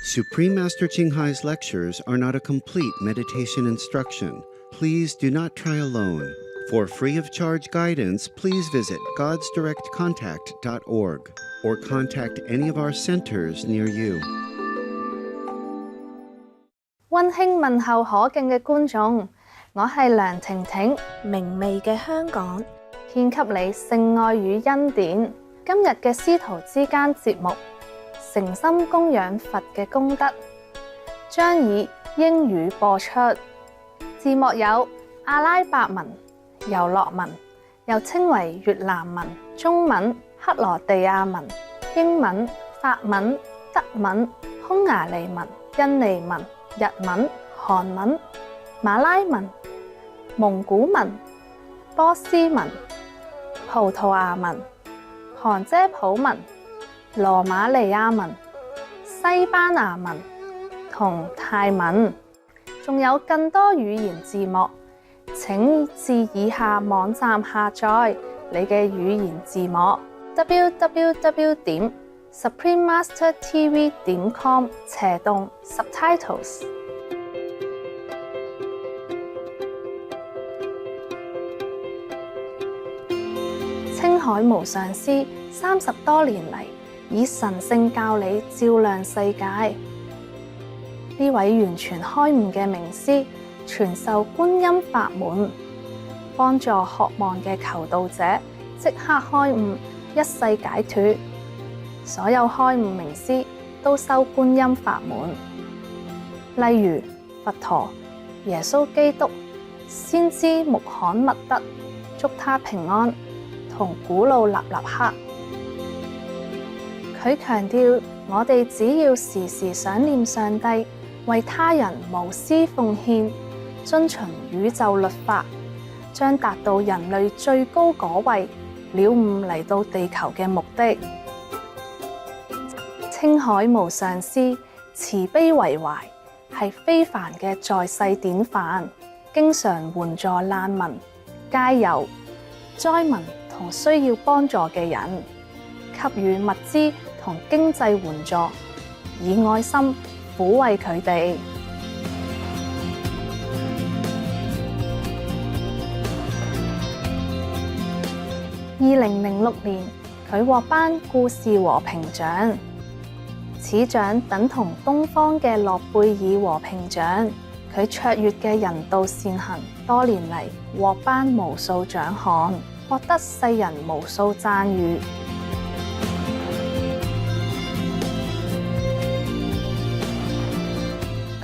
Supreme Master Ching Hai's lectures are not a complete meditation instruction. Please do not try alone. For free of charge guidance, please visit godsdirectcontact.org or contact any of our centers near you. 溫馨問候可敬嘅觀眾，我係梁婷婷，明媚嘅香港，獻給你聖愛與恩典。今日嘅師徒之間節目，誠心供養佛嘅功德，將以英語播出。字幕有阿拉伯文、尤洛文，又稱為越南文、中文、克羅地亞文、英文、法文、德文、匈牙利文、印尼文、日文、韓文、馬拉文、蒙古文、波斯文、葡萄牙文、旁遮普文、羅馬尼亞文、西班牙文同泰文，仲有更多語言字幕。請至以下網站下載你嘅語言字幕 www.suprememastertv.com/subtitles。青海無上師30多年嚟，以神聖教理照亮世界。呢位完全開悟嘅名師，傳授觀音法門，幫助渴望嘅求道者即刻開悟，一世解脫。所有開悟名師都修觀音法門，例如佛陀、耶穌基督、先知穆罕默德，祝他平安，同古魯納納克。佢強調，我哋只要時時想念上帝，為他人無私奉獻，遵循宇宙律法，將達到人類最高果位，了悟嚟到地球嘅目的。青海無上師慈悲為懷，係非凡嘅在世典範，經常援助難民、街友、災民同需要幫助嘅人，給予物資同經濟援助，以愛心撫慰佢哋。2006年，佢獲頒故事和平獎，此獎等同東方嘅諾貝爾和平獎。佢卓越嘅人道善行，多年嚟獲頒無數獎項，獲得世人無數讚譽。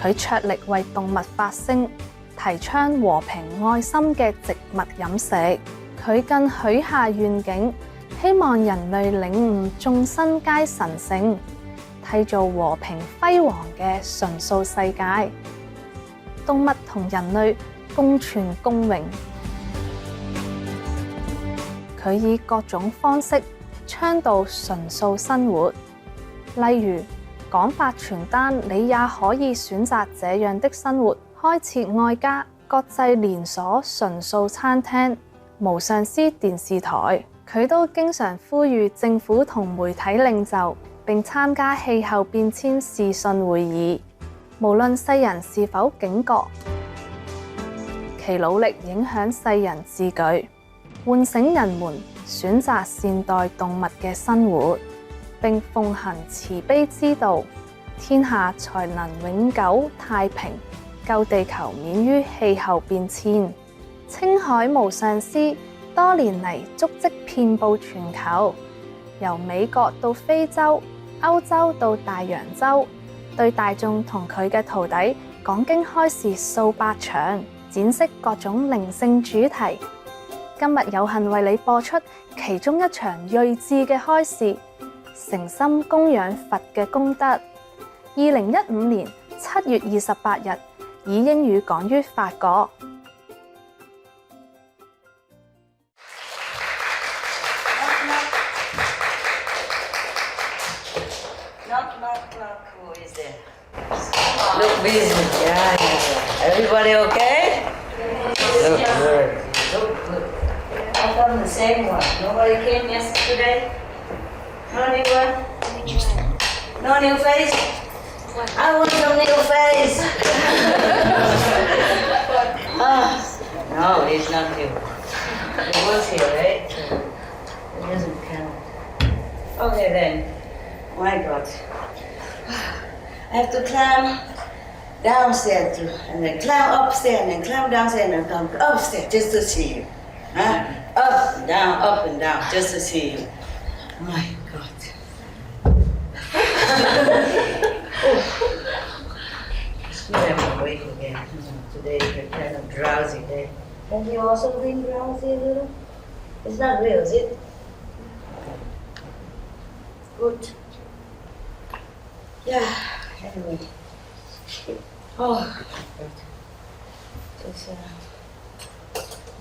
佢卓力為動物發聲，提倡和平愛心嘅植物飲食。佢更許下願景，希望人類領悟眾生皆神聖，締造和平輝煌嘅純素世界，動物同人類共存共榮。佢以各種方式倡導純素生活，例如廣發傳單，你也可以選擇這樣的生活；開設愛家國際連鎖純素餐廳、無上師電視台。佢都經常呼籲政府同媒體領袖，並參加氣候變遷視訊會議。無論世人是否警覺，其努力影響世人自舉，喚醒人們選擇善待動物嘅生活，並奉行慈悲之道，天下才能永久太平，救地球免於氣候變遷。青海無上師多年嚟足跡遍佈全球，由美國到非洲、歐洲到大洋洲，對大眾同佢嘅徒弟講經開示數百場，展示各種靈性主題。今日有幸為你播出其中一場睿智嘅開示，誠心供養佛嘅功德。2015年7月28日，以英語講於法國。Look busy. Yeah. Everybody okay? Look good. Look good. How come the same one? Nobody came yesterday? No new one? No new face? I want some new face. No, he's not here. He was here, right? So it doesn't count. Okay then. My God. I have to climb downstairs too, and then climb upstairs, and then climb downstairs, and then come upstairs just to see you. Huh? Up and down, just to see you. My God. It's good I'm awake again. Today is a kind of drowsy day. Have you also been drowsy a little? It's not real, is it? Good. Yeah, anyway. Oh, God. Just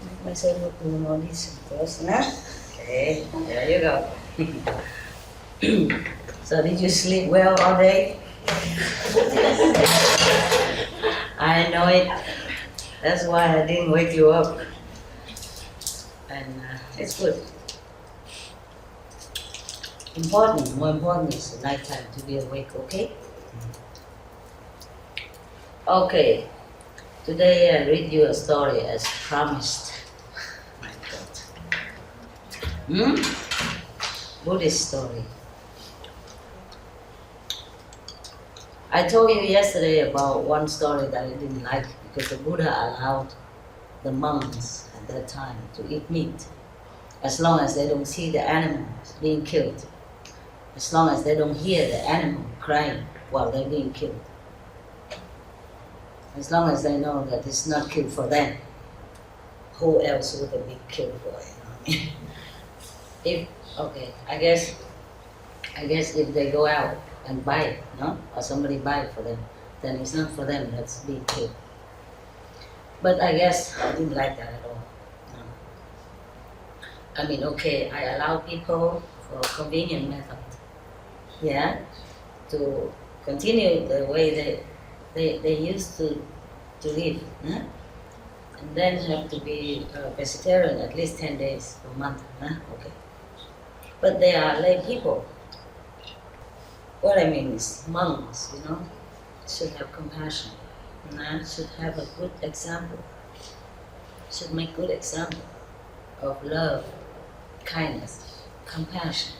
make myself look more decent first, huh? Okay, there you go. So did you sleep well all day? I know it. That's why I didn't wake you up. And it's good. More important is the nighttime to be awake, okay? Okay. Today I read you a story as promised. My God. Buddhist story. I told you yesterday about one story that I didn't like because the Buddha allowed the monks at that time to eat meat as long as they don't see the animals being killed, as long as they don't hear the animal crying while they're being killed, as long as they know that it's not killed for them. Who else would it be killed for? You know? I guess if they go out and buy it, no? Or somebody buy it for them, then it's not for them that's being killed. But I guess I didn't like that at all. No. I mean, okay, I allow people for a convenient method, yeah, to continue the way they used to live, huh? And then have to be vegetarian at least 10 days per month, huh? Okay. But they are lay people. What I mean is monks, you know, should have compassion, should have a good example, should make good example of love, kindness, compassion,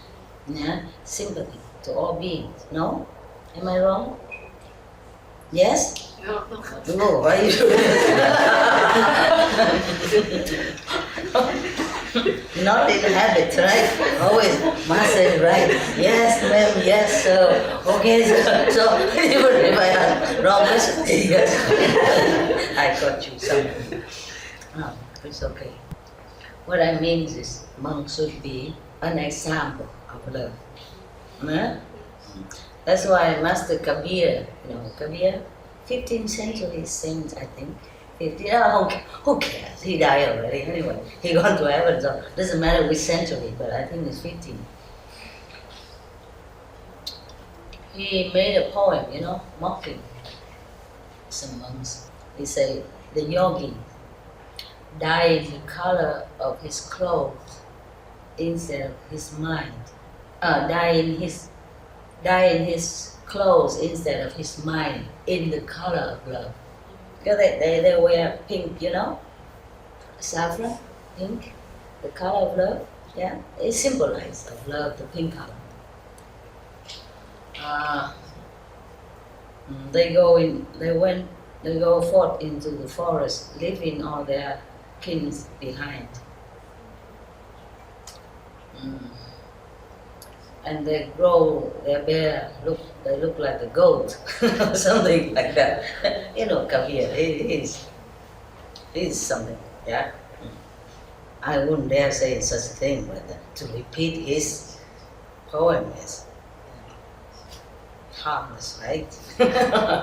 sympathy to all beings. No? Am I wrong? Yes? No. No, why are you not in habit, right? Always must say right. Yes, ma'am, yes, sir. Okay, so even if I have wrong question, yes. I got you something. Oh, it's okay. What I mean is monks should be an example of love. Huh? That's why Master Kabir, Kabir, 15th century saint, I think. Who cares? He died already anyway. He gone to heaven, so doesn't matter which century, but I think it's 15. He made a poem, mocking some monks. He said, the yogi dyed the color of his clothes instead of his mind. Dyeing his clothes instead of his mind in the color of love. Because they wear pink, saffron, pink, the color of love, yeah. It symbolizes of love, the pink color. They go forth into the forest, leaving all their kins behind. And they grow their bear, they look like a goat, or something like that. Kabir, he's something, yeah. I wouldn't dare say such a thing, but to repeat his poem is harmless, right?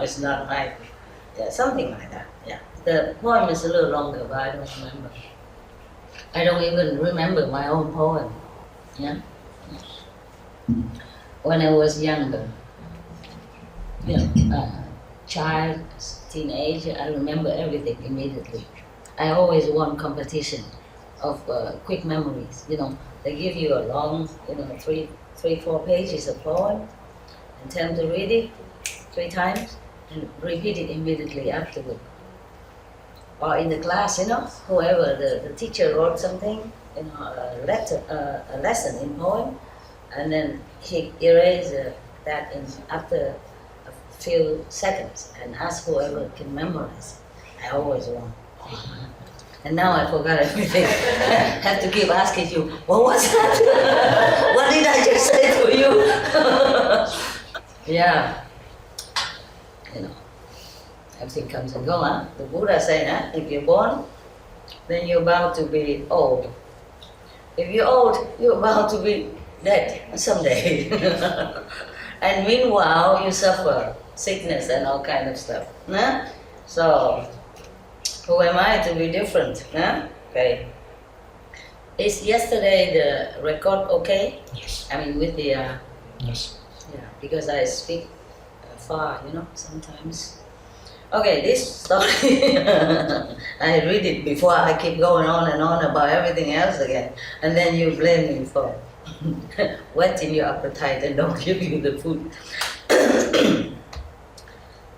It's not right. Yeah, something like that, yeah. The poem is a little longer, but I don't remember. I don't even remember my own poem, yeah. When I was younger, child, teenager, I remember everything immediately. I always won competition of quick memories. They give you a long, 3-4 pages of poem, and tell them to read it, 3 times and repeat it immediately afterward. Or in the class, whoever the teacher wrote something, a lesson in poem, and then he erased that after a few seconds and asked whoever can memorize. I always won. And now I forgot everything. I have to keep asking you, what was that? What did I just say to you? Yeah. Everything comes and goes, huh? The Buddha said, if you're born, then you're bound to be old. If you're old, you're bound to be dead someday. And meanwhile, you suffer sickness and all kind of stuff. Huh? So, who am I to be different? Huh? Okay. Is yesterday the record okay? Yes. I mean, with the... Yes. Yeah, because I speak far, sometimes. Okay, this story, I read it before I keep going on and on about everything else again. And then you blame me for whetting your appetite and don't give you the food.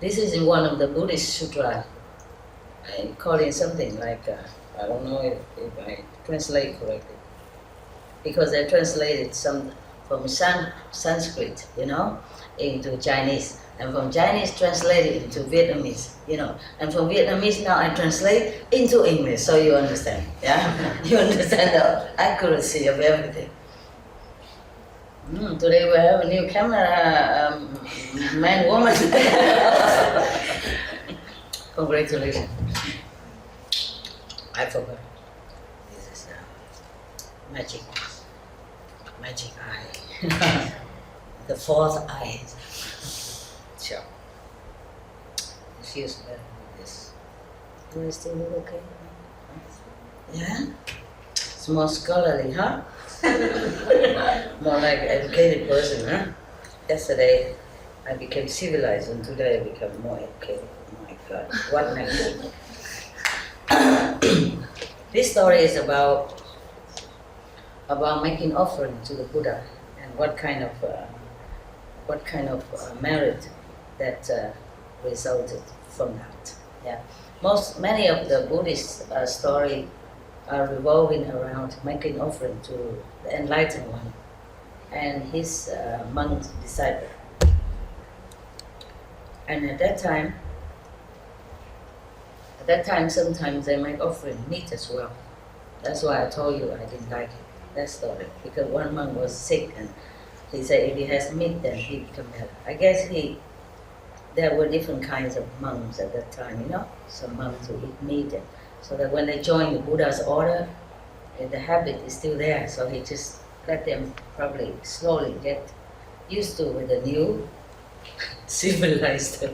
This is in one of the Buddhist sutra. I call it something like, I don't know if I translate correctly. Because I translated some from Sanskrit, into Chinese. And from Chinese translated into Vietnamese, And from Vietnamese now I translate into English, so you understand, yeah? You understand the accuracy of everything. Today we have a new camera, man, woman. Congratulations. I forgot. This is magic eye. The fourth eye. Sure. It feels better with this. Do I still look okay? Yeah? It's more scholarly, huh? More like an educated person, huh? Yesterday I became civilized and today I become more educated. Oh my God, what next? This story is about making offering to the Buddha and what kind of merit that resulted from that. Yeah, many of the Buddhist story are revolving around making offering to the enlightened one and his monk disciple. And at that time, sometimes they make offering meat as well. That's why I told you I didn't like it, that story, because one monk was sick and he said if he has meat, then he become better. I guess there were different kinds of monks at that time, Some monks who eat meat, and so that when they join the Buddha's order, the habit is still there. So he just let them probably slowly get used to with the new civilized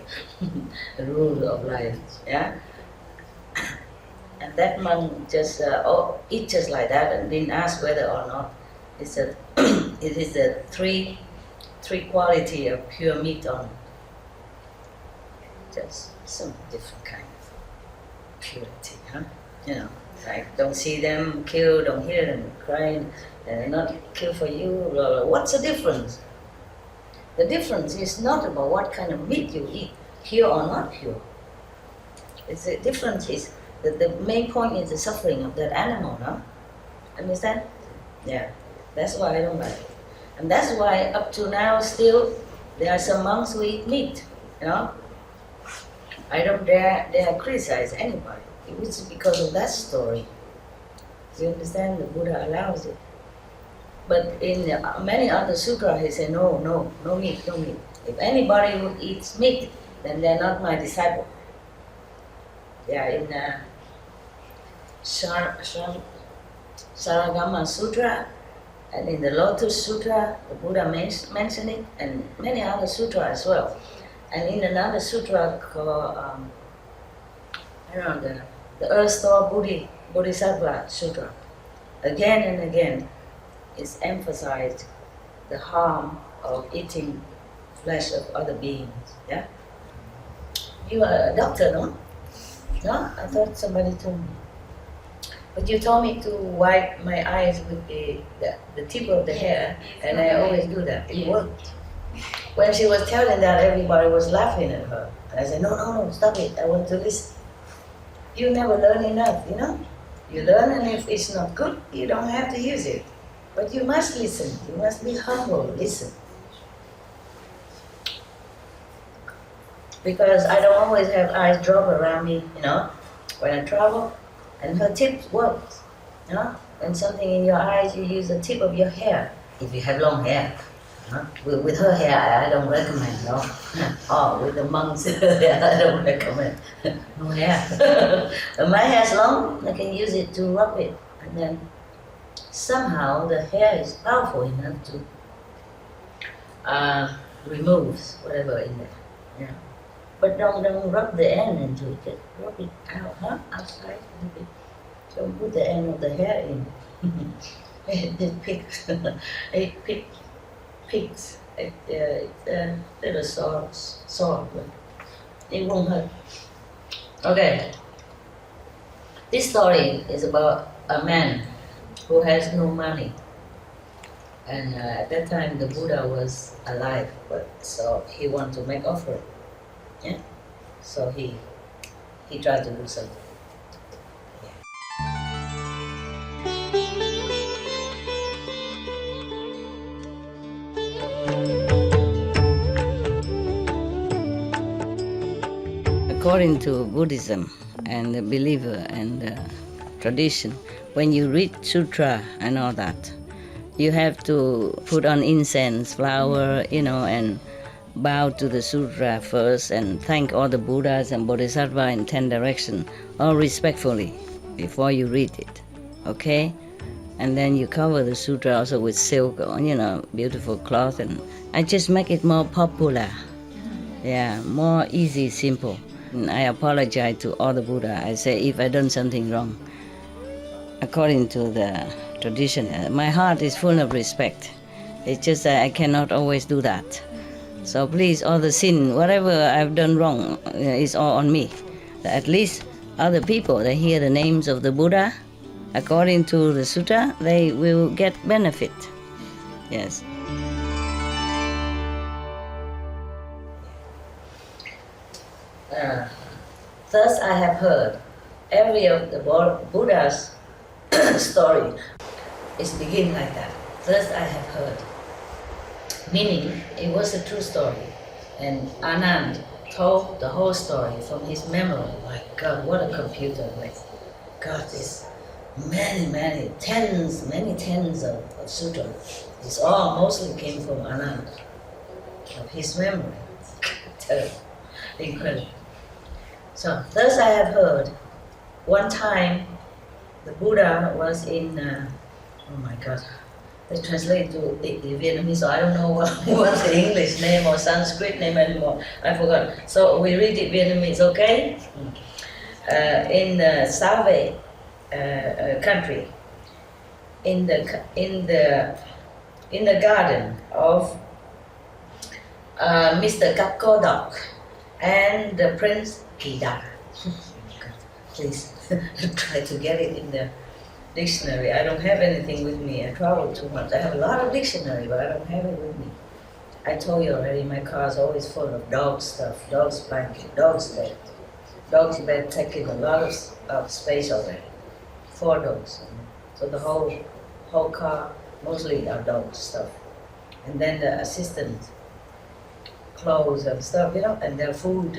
rule of life. Yeah. And that monk just eat just like that and didn't ask whether or not it is the three quality of pure meat or not. Just some different kind of purity, huh? Like don't see them kill, don't hear them crying, and not kill for you. What's the difference? The difference is not about what kind of meat you eat, pure or not pure. The difference is that the main point is the suffering of that animal, no? Understand? Yeah. That's why I don't like it. And that's why up to now still there are some monks who eat meat, I don't dare criticize anybody. It's because of that story. You understand? The Buddha allows it. But in many other sutras he said, no meat. If anybody who eats meat, then they're not my disciple. Yeah, in Saragama Sutra and in the Lotus Sutra, the Buddha mentioned it, and many other sutras as well. And in another sutra called, the Earth Store Bodhisattva Sutra, again and again, it's emphasized the harm of eating flesh of other beings. Yeah. You are a doctor, no? No, I thought somebody told me. But you told me to wipe my eyes with the tip of the hair, and I always do that. It worked. when she was telling that, everybody was laughing at her. And I said, no, stop it. I want to listen. You never learn enough, you know? You learn, and if it's not good, you don't have to use it. But you must listen. You must be humble. Listen. Because I don't always have eyes drop around me, you know, when I travel. And her tip works, you know. When something in your eyes, you use the tip of your hair. If you have long hair. With her hair, I don't recommend, no. Oh, with the monks' hair, I don't recommend. No hair. When my hair's long, I can use it to rub it. And then somehow the hair is powerful enough to remove whatever in there. Yeah. But don't rub the end into it. Just rub it out, outside a little bit. Don't put the end of the hair in. It picks. It's a little sore, but it won't hurt. Okay. This story is about a man who has no money. And at that time the Buddha was alive, so he wanted to make offering. Yeah? So he tried to do something. According to Buddhism and the believer and the tradition, when you read sutra and all that, you have to put on incense, flower, and bow to the sutra first and thank all the Buddhas and Bodhisattva in 10 directions, all respectfully, before you read it, okay? And then you cover the sutra also with silk, beautiful cloth, and I just make it more popular. Yeah, more easy, simple. And I apologize to all the Buddha. I say if I done something wrong. According to the tradition, my heart is full of respect. It's just that I cannot always do that. So please, all the sin, whatever I've done wrong, is all on me. At least other people, they hear the names of the Buddha, according to the sutta, they will get benefit. Yes. Thus I have heard every of the Buddha's story is begin like that. Thus I have heard. Meaning, it was a true story. And Anand told the whole story from his memory. My God, what a computer. God, this many tens of sutras. This all mostly came from Anand, of his memory. Incredible. So, thus I have heard, one time the Buddha was in, oh my God, they translate to Vietnamese, so I don't know what's the English name or Sanskrit name anymore. I forgot. So we read it Vietnamese, okay? In the Save country, in the garden of Mr. Kakodok and the Prince Kida. Please try to get it in the dictionary. I don't have anything with me. I travel too much. I have a lot of dictionary, but I don't have it with me. I told you already, my car is always full of dog stuff, dog's blanket, dog's bed. Dog's bed taking a lot of space already. 4 dogs. So the whole car, mostly are dog stuff. And then the assistant clothes and stuff, and their food.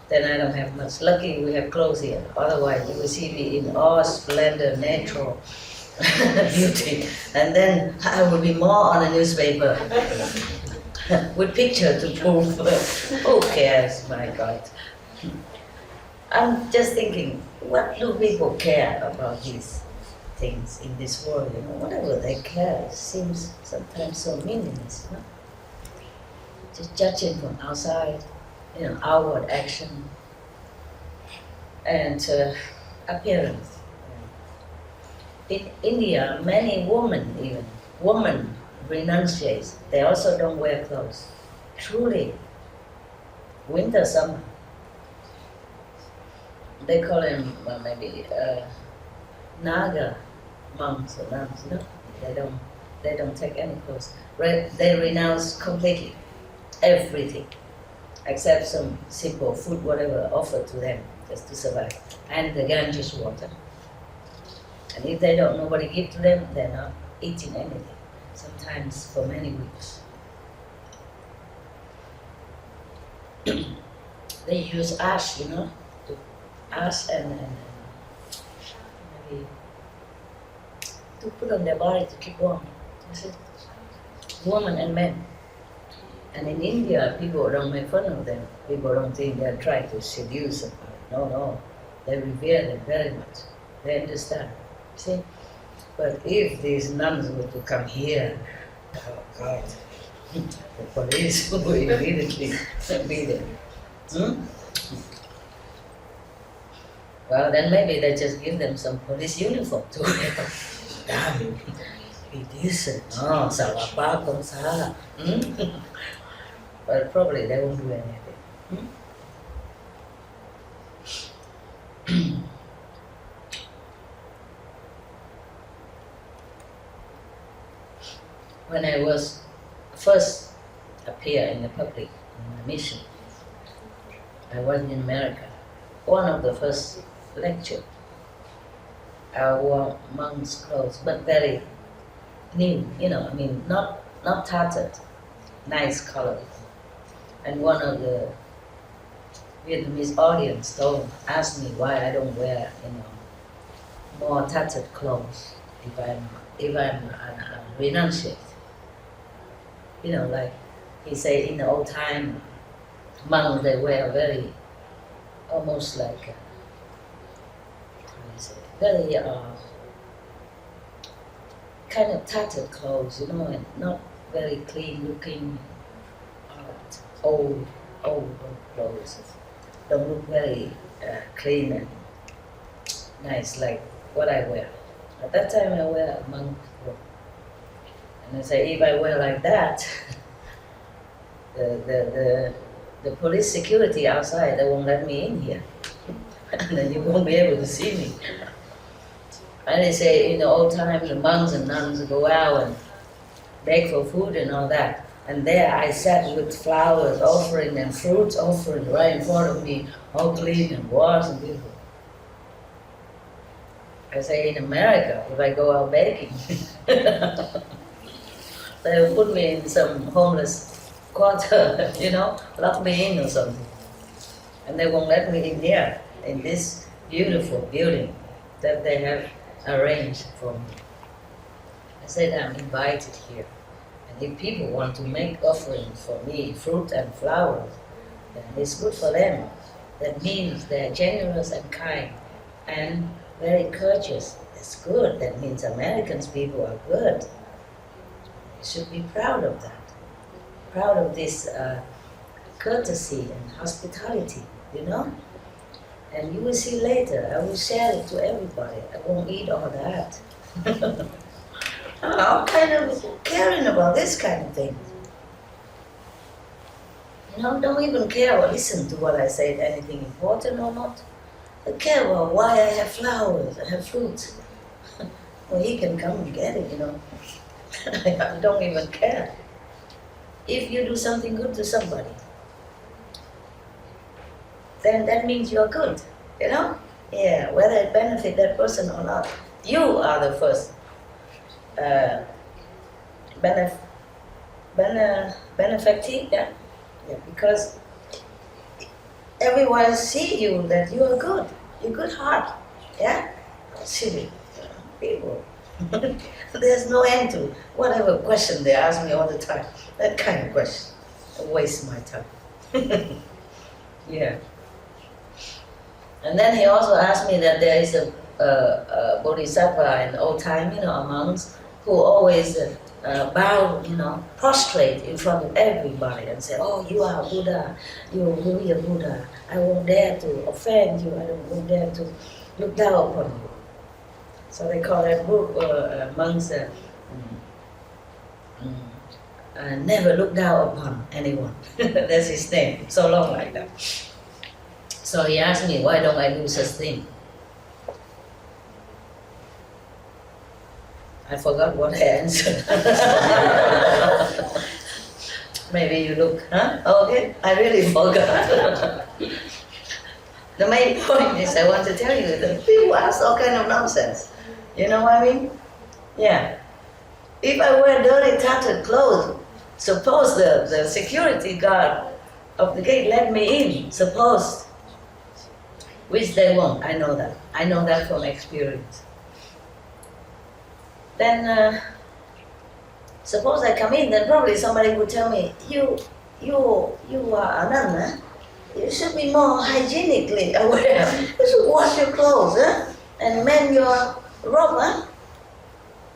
Then I don't have much. Lucky we have clothes here. Otherwise, you will see me in all splendor, natural beauty. And then I will be more on a newspaper with picture to prove. Who cares, my God? I'm just thinking, what do people care about these things in this world? Whatever they care seems sometimes so meaningless. Just judging from outside. Outward action and appearance. In India, many women renunciate. They also don't wear clothes. Truly, winter, summer. They call them maybe Naga monks or nuns. They don't They don't take any clothes. They renounce completely everything, except some simple food, whatever offered to them just to survive, and the Ganges water. And if they don't, nobody give to them, they're not eating anything. Sometimes for many weeks. They use ash, ash and maybe to put on their body to keep warm. That's it. Women and men. And in India, people don't make fun of them. People don't think they're trying to seduce them. No. They revere them very much. They understand. See? But if these nuns were to come here, oh God, the police will immediately be there. Well, then maybe they just give them some police uniform to wear. Damn, be decent. No, salapa kong sala. But probably they won't do anything. When I was first appear in the public in my mission, I was in America. One of the first lecture, I wore monk's clothes, but very new, not tattered, nice color. And one of the Vietnamese audience asked me why I don't wear, more tattered clothes if I'm renunciate. Like he say in the old time, monks they wear very, almost like, very kind of tattered clothes, and not very clean looking, old clothes. Don't look very clean and nice like what I wear. At that time I wear a monk robe. And I say, if I wear like that, the police security outside, they won't let me in here. And then you won't be able to see me. And they say, in the old time, the monks and nuns go out and beg for food and all that. And there I sat with flowers offering and fruits offering right in front of me, all clean and washed and beautiful. I say, in America, if I go out begging, they will put me in some homeless quarter, lock me in or something. And they won't let me in here, in this beautiful building that they have arranged for me. I said, I'm invited here. And if people want to make offerings for me, fruit and flowers, then it's good for them. That means they're generous and kind and very courteous. That's good. That means Americans people are good. You should be proud of that. Proud of this courtesy and hospitality, And you will see later, I will share it to everybody. I won't eat all that. I'm kind of caring about this kind of thing. Don't even care or listen to what I say, anything important or not. I care about why I have flowers, I have fruits. Well, he can come and get it, I don't even care. If you do something good to somebody, then that means you're good, Yeah, whether it benefits that person or not, you are the first benefactor, yeah, because everyone see you that you are good, you're good heart, yeah, silly people. There's no end to whatever question they ask me all the time. That kind of question, I waste my time. Yeah. And then he also asked me that there is a bodhisattva in the old time, monks who always bow, prostrate in front of everybody and say, oh, you are Buddha, you are really a Buddha. I won't dare to offend you, I won't dare to look down upon you. So they call that book, monks, never look down upon anyone. That's his name, so long like that. So he asked me, why don't I do such thing? I forgot what I answered. Maybe you look, huh? Okay, I really forgot. The main point is I want to tell you that people ask all kind of nonsense. You know what I mean? Yeah. If I wear dirty, tattered clothes, suppose the security guard of the gate let me in, suppose, which they won't, I know that. I know that from experience. Then, suppose I come in, then probably somebody would tell me, you are Ananda. You should be more hygienically aware. You should wash your clothes, huh? And mend your robe, huh?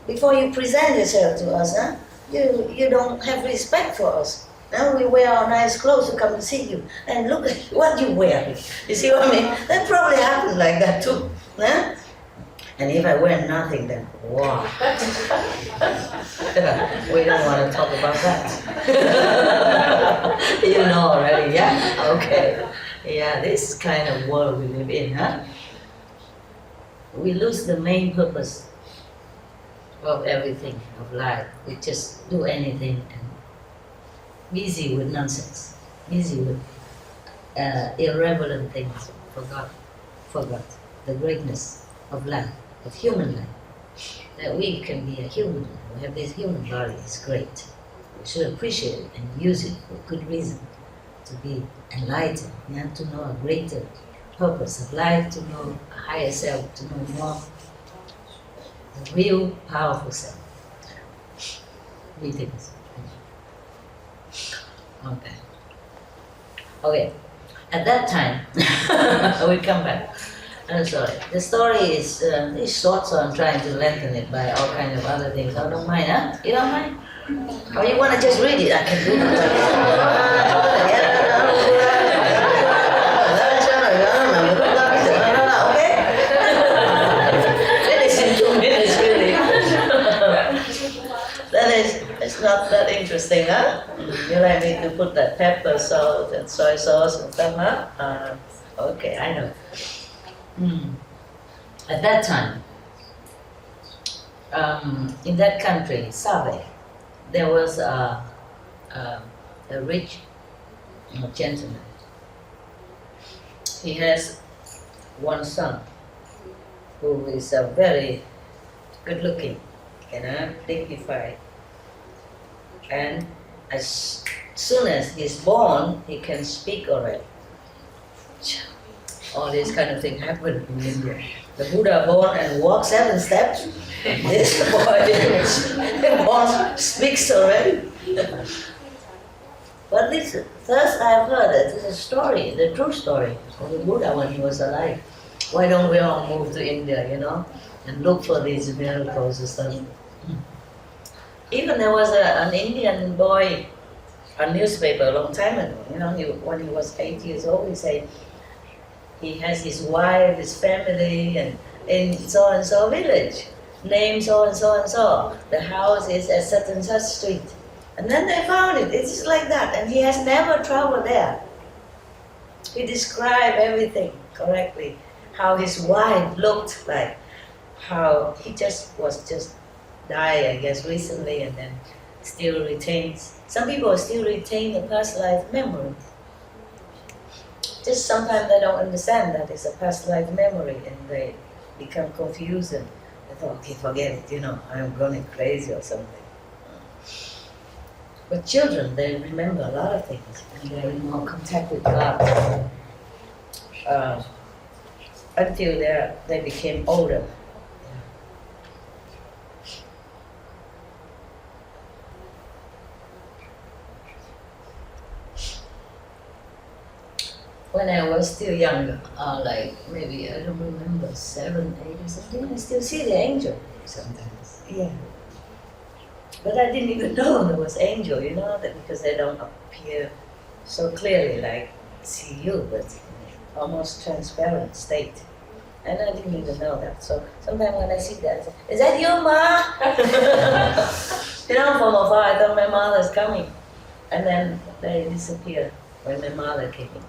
Before you present yourself to us, huh? You don't have respect for us. Now we wear our nice clothes to come to see you, and look at what you wear. You see what I mean? That probably happened like that too, huh? And if I wear nothing, then wow. We don't want to talk about that. You know already, yeah? Okay. Yeah, this kind of world we live in, huh? We lose the main purpose of everything, of life. We just do anything and busy with nonsense, busy with irrelevant things, forgot the greatness of life, of human life. That we can be a human, we have this human body, it's great. We should appreciate it and use it for good reason, to be enlightened, yeah? To know a greater purpose of life, to know a higher self, to know more the real powerful self. Greetings. Okay. At that time, we come back. I'm sorry. The story is short, so I'm trying to lengthen it by all kinds of other things. I don't mind, huh? You don't mind? Or you want to just read it? I can do It's not that interesting, huh? You like me to put that pepper, salt, and soy sauce and stuff, huh? Okay, I know. At that time, in that country, Save, there was a rich gentleman. He has one son who is very good looking, dignified. And as soon as he's born, he can speak already. All these kind of things happen in India. The Buddha born and walks 7 steps. This boy born speaks already. But this, first I've heard that this is a story, the true story of the Buddha when he was alive. Why don't we all move to India, and look for these miracles and stuff? Even there was an Indian boy, a newspaper a long time ago, when he was 8 years old, he said he has his wife, his family, and in so-and-so village, name so-and-so. The house is at such and such street. And then they found it, it's just like that, and he has never traveled there. He described everything correctly, how his wife looked like, how he was just died, I guess, recently, and then still retains. Some people still retain the past life memory. Just sometimes they don't understand that it's a past life memory, and they become confused and they thought, okay, forget it, I'm going crazy or something. But children, they remember a lot of things, and they're in more contact with God until they became older. When I was still younger, like maybe, I don't remember, 7, 8 or something, I still see the angel sometimes. Yeah. But I didn't even know there was angel, that because they don't appear so clearly like see you, but almost transparent state. And I didn't even know that. So sometimes when I see that, I say, is that you, Ma? From afar, I thought my mother's coming. And then they disappear when my mother came in.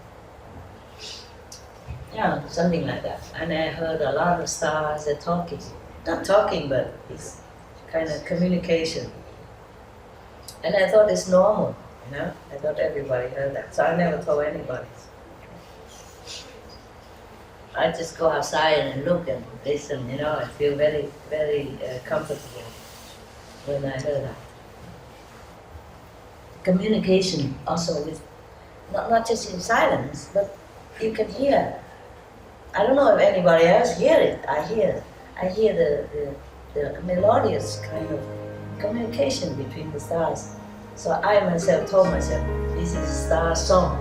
Yeah, something like that. And I heard a lot of stars, they're talking. Not talking, but it's kind of communication. And I thought it's normal, you know. I thought everybody heard that, so I never told anybody. I just go outside and look and listen, you know. I feel very, very comfortable when I heard that. Communication also with, not just in silence, but you can hear. I don't know if anybody else hear it. I hear the melodious kind of communication between the stars. So I myself told myself, this is a star song.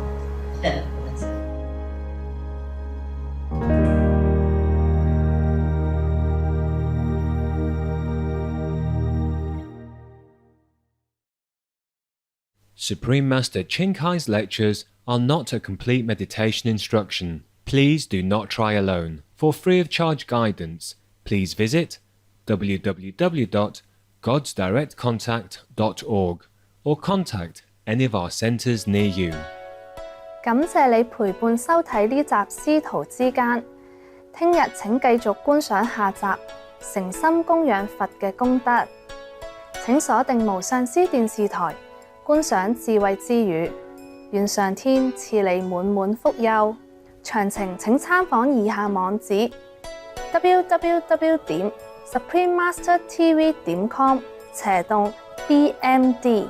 Supreme Master Ching Kai's lectures are not a complete meditation instruction. Please do not try alone. For free of charge guidance, please visit www.godsdirectcontact.org or contact any of our centers near you. 感謝你陪伴收睇呢集師徒之間。聽日請繼續觀賞下集誠心供養佛嘅功德。請鎖定無上師電視台，觀賞智慧之語。願上天賜你滿滿福佑。詳情請參訪以下網址 www.suprememastertv.com/BMD